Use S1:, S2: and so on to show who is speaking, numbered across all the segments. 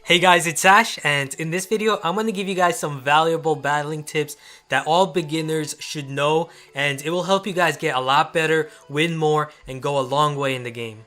S1: Hey guys, it's Ash, and in this video, I'm going to give you guys some valuable battling tips that all beginners should know, and it will help you guys get a lot better, win more, and go a long way in the game.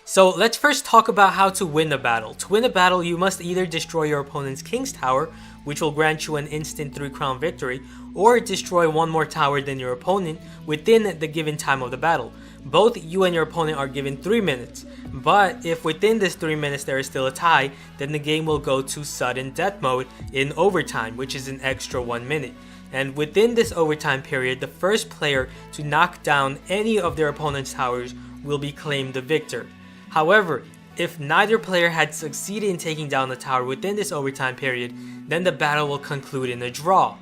S1: So let's first talk about how to win a battle. To win a battle, you must either destroy your opponent's King's Tower, which will grant you an instant 3-crown victory, or destroy one more tower than your opponent within the given time of the battle. Both you and your opponent are given 3 minutes, but if within this 3 minutes there is still a tie, then the game will go to sudden death mode in overtime, which is an extra 1 minute. And within this overtime period, the first player to knock down any of their opponent's towers will be claimed the victor. However, if neither player had succeeded in taking down the tower within this overtime period, then the battle will conclude in a draw.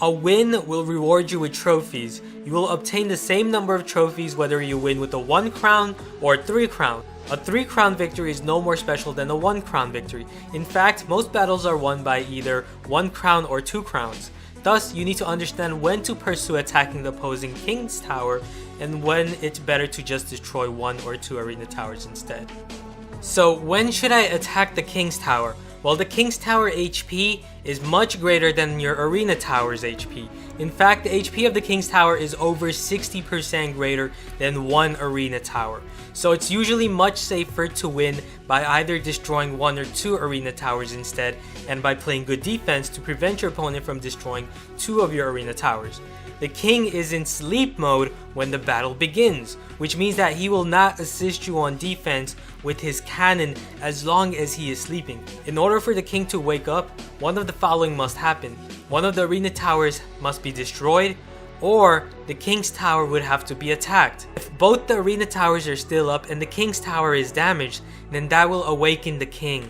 S1: A win will reward you with trophies. You will obtain the same number of trophies whether you win with a 1 crown or 3 crown. A 3 crown victory is no more special than a 1 crown victory. In fact, most battles are won by either 1 crown or 2 crowns. Thus, you need to understand when to pursue attacking the opposing King's Tower and when it's better to just destroy 1 or 2 arena towers instead. So when should I attack the King's Tower? Well, the King's Tower HP is much greater than your arena tower's HP. In fact, the HP of the King's Tower is over 60% greater than one arena tower. So it's usually much safer to win by either destroying 1 or 2 arena towers instead, and by playing good defense to prevent your opponent from destroying 2 of your arena towers. The king is in sleep mode when the battle begins, which means that he will not assist you on defense with his cannon as long as he is sleeping. In order for the king to wake up, one of the following must happen. One of the arena towers must be destroyed, or the king's tower would have to be attacked. If both the arena towers are still up and the king's tower is damaged, then that will awaken the king.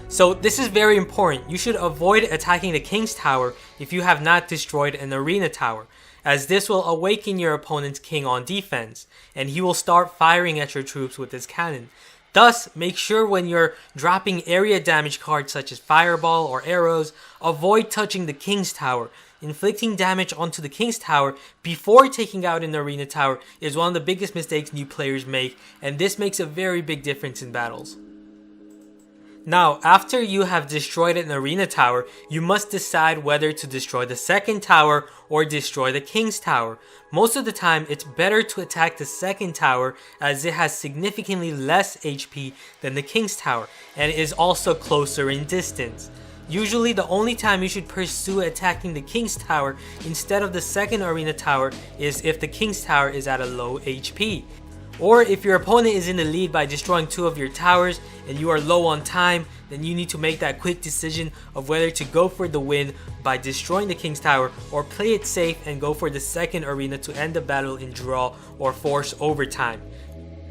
S1: So this is very important. You should avoid attacking the King's Tower if you have not destroyed an arena tower, as this will awaken your opponent's king on defense, and he will start firing at your troops with his cannon. Thus, make sure when you're dropping area damage cards such as Fireball or arrows, avoid touching the King's Tower. Inflicting damage onto the King's Tower before taking out an arena tower is one of the biggest mistakes new players make, and this makes a very big difference in battles. Now, after you have destroyed an arena tower, you must decide whether to destroy the second tower or destroy the King's Tower. Most of the time, it's better to attack the second tower as it has significantly less HP than the King's Tower and is also closer in distance. Usually, the only time you should pursue attacking the King's Tower instead of the second arena tower is if the King's Tower is at a low HP. Or if your opponent is in the lead by destroying 2 of your towers and you are low on time, then you need to make that quick decision of whether to go for the win by destroying the King's Tower or play it safe and go for the second arena to end the battle in draw or force overtime.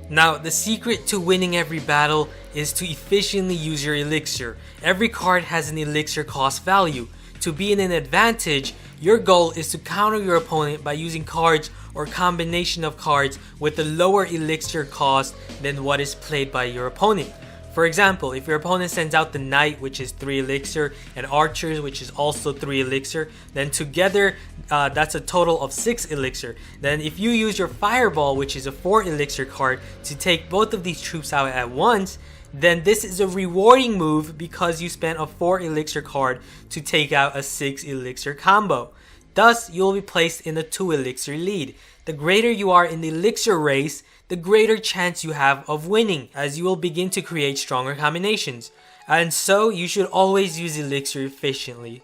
S1: Now, the secret to winning every battle is to efficiently use your elixir. Every card has an elixir cost value. To be in an advantage, your goal is to counter your opponent by using cards or combination of cards with a lower elixir cost than what is played by your opponent. For example, if your opponent sends out the Knight, which is 3 elixir, and Archers, which is also 3 elixir, then together that's a total of 6 elixir. Then if you use your Fireball, which is a 4 elixir card, to take both of these troops out at once, then this is a rewarding move because you spent a 4 elixir card to take out a 6 elixir combo. Thus, you will be placed in a 2 elixir lead. The greater you are in the elixir race, the greater chance you have of winning, as you will begin to create stronger combinations. And so, you should always use elixir efficiently.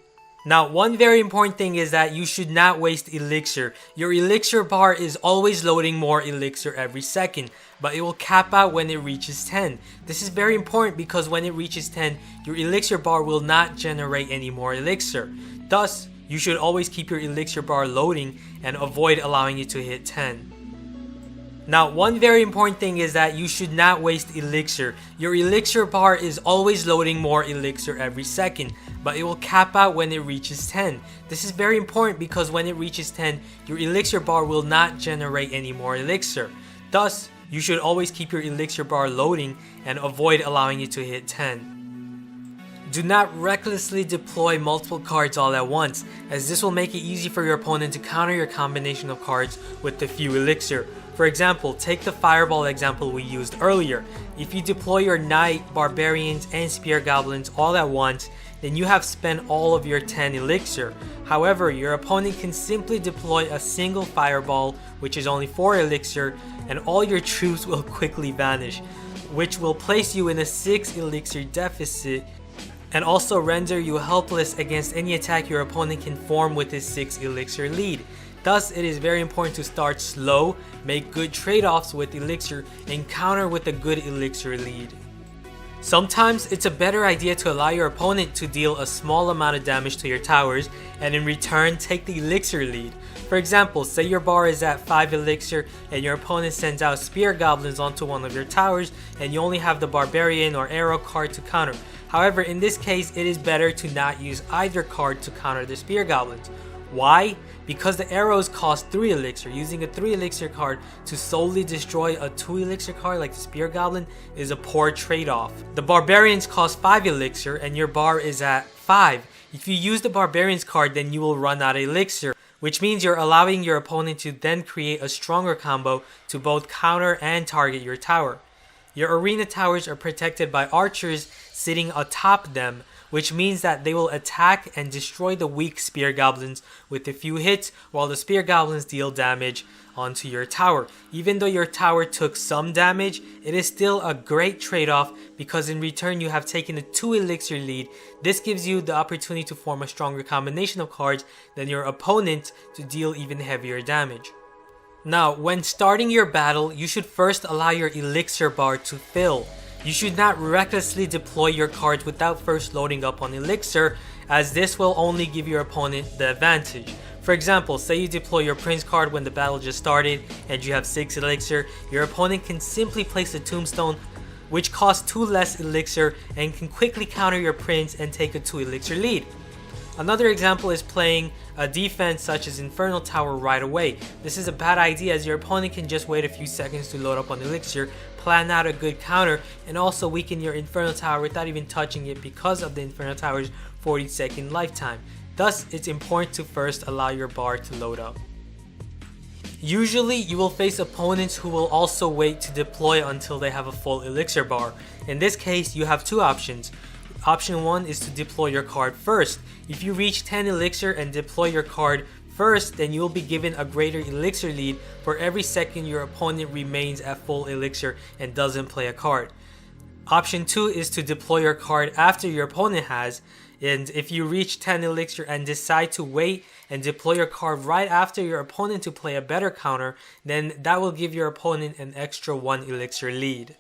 S1: Now, one very important thing is that you should not waste elixir. Your elixir bar is always loading more elixir every second, but it will cap out when it reaches 10. This is very important because when it reaches 10, your elixir bar will not generate any more elixir. Thus, you should always keep your elixir bar loading and avoid allowing it to hit 10. Now, one very important thing is that you should not waste elixir. Your elixir bar is always loading more elixir every second, but it will cap out when it reaches 10. This is very important because when it reaches 10, your elixir bar will not generate any more elixir. Thus, you should always keep your elixir bar loading and avoid allowing it to hit 10. Do not recklessly deploy multiple cards all at once, as this will make it easy for your opponent to counter your combination of cards with the few elixir. For example, take the fireball example we used earlier. If you deploy your knight, barbarians, and spear goblins all at once, then you have spent all of your 10 elixir. However, your opponent can simply deploy a single fireball, which is only 4 elixir, and all your troops will quickly vanish, which will place you in a 6 elixir deficit and also render you helpless against any attack your opponent can form with his 6 elixir lead. Thus, it is very important to start slow, make good trade-offs with elixir, and counter with a good elixir lead. Sometimes it's a better idea to allow your opponent to deal a small amount of damage to your towers and in return take the elixir lead. For example, say your bar is at 5 elixir and your opponent sends out spear goblins onto one of your towers and you only have the barbarian or arrow card to counter. However, in this case, it is better to not use either card to counter the spear goblins. Why? Because the arrows cost 3 elixir. Using a 3 elixir card to solely destroy a 2 elixir card like the spear goblin is a poor trade-off. The barbarians cost 5 elixir and your bar is at 5. If you use the barbarians card, then you will run out of elixir, which means you're allowing your opponent to then create a stronger combo to both counter and target your tower. Your arena towers are protected by archers sitting atop them, which means that they will attack and destroy the weak spear goblins with a few hits while the spear goblins deal damage onto your tower. Even though your tower took some damage, it is still a great trade-off because in return you have taken a 2 elixir lead. This gives you the opportunity to form a stronger combination of cards than your opponent to deal even heavier damage. Now, when starting your battle, you should first allow your elixir bar to fill. You should not recklessly deploy your cards without first loading up on elixir, as this will only give your opponent the advantage. For example, say you deploy your prince card when the battle just started and you have 6 elixir, your opponent can simply place a tombstone which costs 2 less elixir and can quickly counter your prince and take a 2 elixir lead. Another example is playing a defense such as Infernal Tower right away. This is a bad idea as your opponent can just wait a few seconds to load up on elixir, plan out a good counter, and also weaken your Infernal Tower without even touching it because of the Infernal Tower's 40-second lifetime. Thus, it's important to first allow your bar to load up. Usually, you will face opponents who will also wait to deploy until they have a full elixir bar. In this case, you have 2 options. Option 1 is to deploy your card first. If you reach 10 elixir and deploy your card first, then you will be given a greater elixir lead for every second your opponent remains at full elixir and doesn't play a card. Option 2 is to deploy your card after your opponent has, and if you reach 10 elixir and decide to wait and deploy your card right after your opponent to play a better counter, then that will give your opponent an extra 1 elixir lead.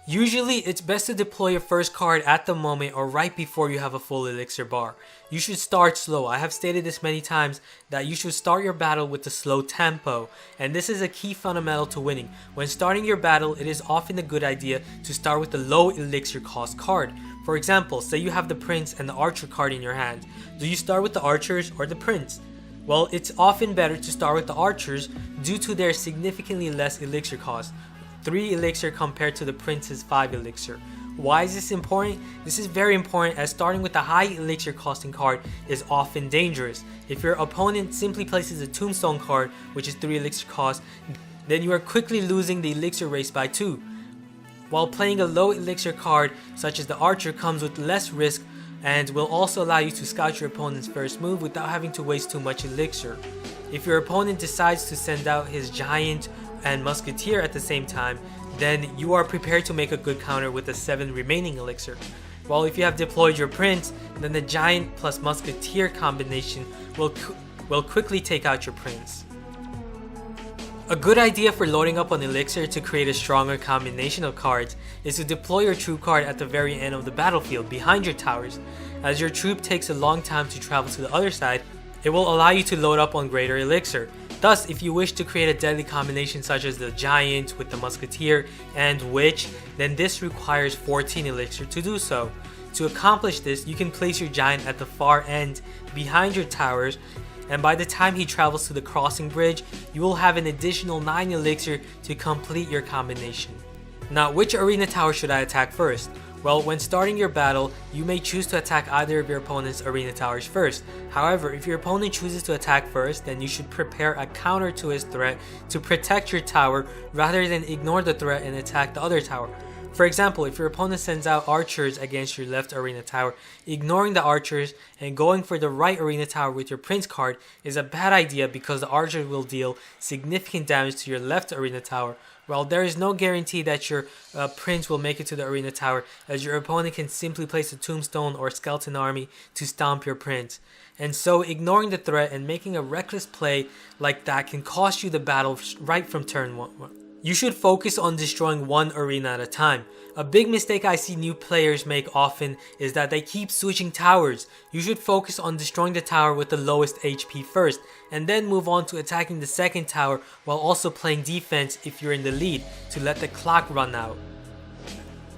S1: Usually, it's best to deploy your first card at the moment or right before you have a full elixir bar. You should start slow. I have stated this many times that you should start your battle with a slow tempo, and this is a key fundamental to winning. When starting your battle, it is often a good idea to start with a low elixir cost card. For example, say you have the prince and the archer card in your hand. Do you start with the archers or the prince? Well, it's often better to start with the archers due to their significantly less elixir cost. 3 elixir compared to the prince's 5 elixir. Why is this important? This is very important as starting with a high elixir costing card is often dangerous. If your opponent simply places a tombstone card, which is 3 elixir cost, then you are quickly losing the elixir race by 2. While playing a low elixir card such as the archer comes with less risk and will also allow you to scout your opponent's first move without having to waste too much elixir. If your opponent decides to send out his giant and musketeer at the same time, then you are prepared to make a good counter with the 7 remaining elixir. While if you have deployed your prince, then the giant plus musketeer combination will quickly take out your prince. A good idea for loading up on elixir to create a stronger combination of cards is to deploy your troop card at the very end of the battlefield behind your towers. As your troop takes a long time to travel to the other side, it will allow you to load up on greater elixir. Thus, if you wish to create a deadly combination such as the giant with the musketeer and witch, then this requires 14 elixir to do so. To accomplish this, you can place your giant at the far end behind your towers, and by the time he travels to the crossing bridge, you will have an additional 9 elixir to complete your combination. Now, which arena tower should I attack first? Well, when starting your battle, you may choose to attack either of your opponent's arena towers first. However, if your opponent chooses to attack first, then you should prepare a counter to his threat to protect your tower rather than ignore the threat and attack the other tower. For example, if your opponent sends out archers against your left arena tower, ignoring the archers and going for the right arena tower with your prince card is a bad idea because the archers will deal significant damage to your left arena tower, while there is no guarantee that your prince will make it to the arena tower, as your opponent can simply place a tombstone or skeleton army to stomp your prince. And so ignoring the threat and making a reckless play like that can cost you the battle right from turn 1. You should focus on destroying one arena at a time. A big mistake I see new players make often is that they keep switching towers. You should focus on destroying the tower with the lowest HP first, and then move on to attacking the second tower while also playing defense if you're in the lead to let the clock run out.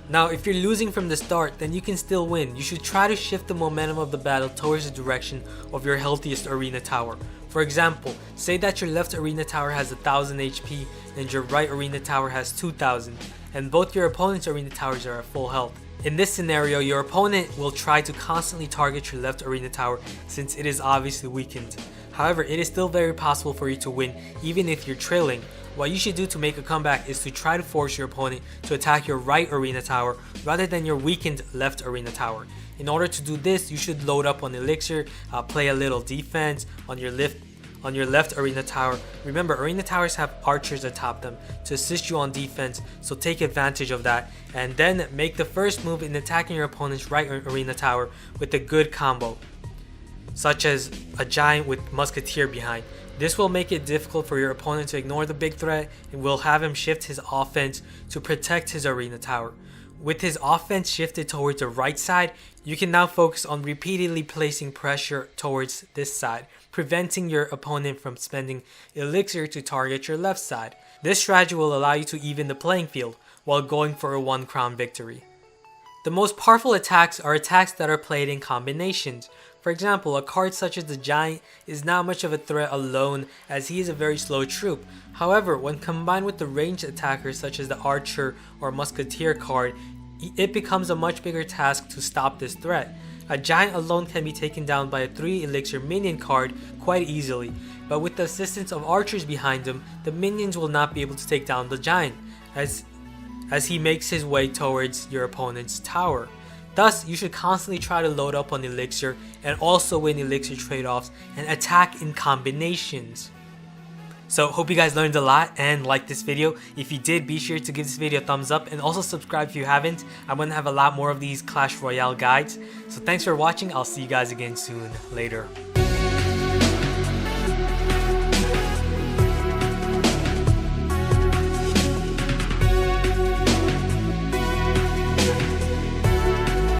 S1: Now, if you're losing from the start, then you can still win. You should try to shift the momentum of the battle towards the direction of your healthiest arena tower. For example, say that your left arena tower has 1000 HP and your right arena tower has 2000, and both your opponent's arena towers are at full health. In this scenario, your opponent will try to constantly target your left arena tower since it is obviously weakened. However, it is still very possible for you to win even if you're trailing. What you should do to make a comeback is to try to force your opponent to attack your right arena tower rather than your weakened left arena tower. In order to do this, you should load up on elixir, play a little defense on your left arena tower. Remember, arena towers have archers atop them to assist you on defense, so take advantage of that, and then make the first move in attacking your opponent's right arena tower with a good combo, such as a giant with musketeer behind. This will make it difficult for your opponent to ignore the big threat and will have him shift his offense to protect his arena tower. With his offense shifted towards the right side, you can now focus on repeatedly placing pressure towards this side, preventing your opponent from spending elixir to target your left side. This strategy will allow you to even the playing field while going for a 1 crown victory. The most powerful attacks are attacks that are played in combinations. For example, a card such as the Giant is not much of a threat alone as he is a very slow troop. However, when combined with the ranged attackers such as the Archer or Musketeer card, it becomes a much bigger task to stop this threat. A Giant alone can be taken down by a 3 elixir minion card quite easily, but with the assistance of archers behind him, the minions will not be able to take down the Giant as he makes his way towards your opponent's tower. Thus, you should constantly try to load up on elixir and also win elixir trade-offs and attack in combinations. So hope you guys learned a lot and liked this video. If you did, be sure to give this video a thumbs up and also subscribe if you haven't. I'm going to have a lot more of these Clash Royale guides. So thanks for watching. I'll see you guys again soon. Later.